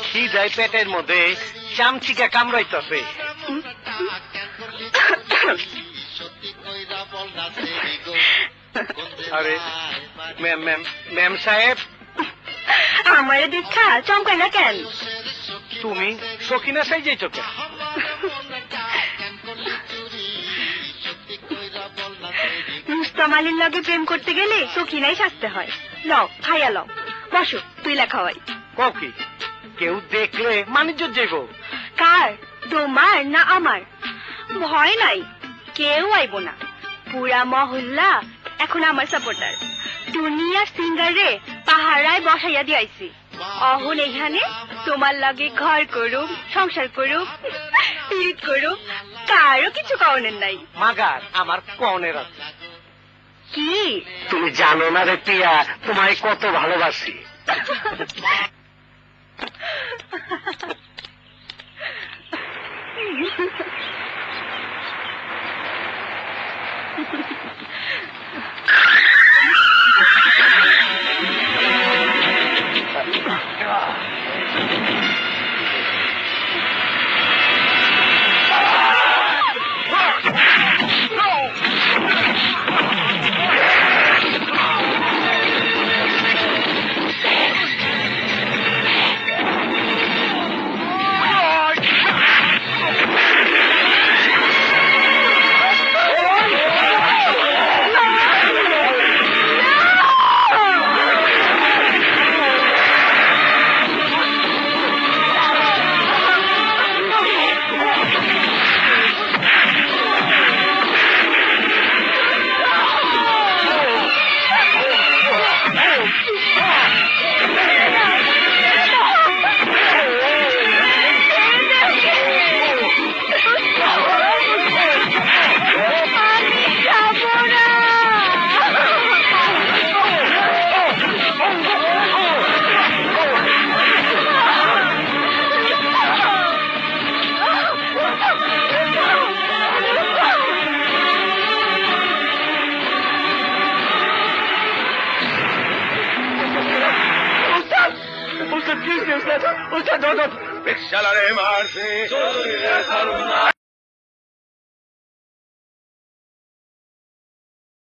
খিদায় পেটের মধ্যে চামচিকা কামড়াইতেছে। আরে ম্যাম সাহেব, আমার দেখা চমকায় না কেন? তুমি সখিনা সাই যাইছো কেন? রুস্তম আলীর লগে প্রেম করতে গেলে সখিনাই সাজতে হয়। লও খাইয়া লও, বসো তুই লেখাওয়াই। কি কেউ দেখলে মানিজ্য যাইব? কার, তোমার না আমার? ভয় নাই, কেউ আইব না। পুরা মহল্লা এখন আমার সাপোর্টার। দুনিয়া সিঙ্গার রে পাহারায় বসাইয়া দিয়াইছি। অহন এখানে তোমার লাগে ঘর করুম, সংসার করুম, পীড়িত করুম, কারো কিছু কওনের নাই। মাগার আমার কনের আছে। কি তুমি জানো না রে পিয়া, তোমায় কত ভালোবাসি। রিকশালারে মারছে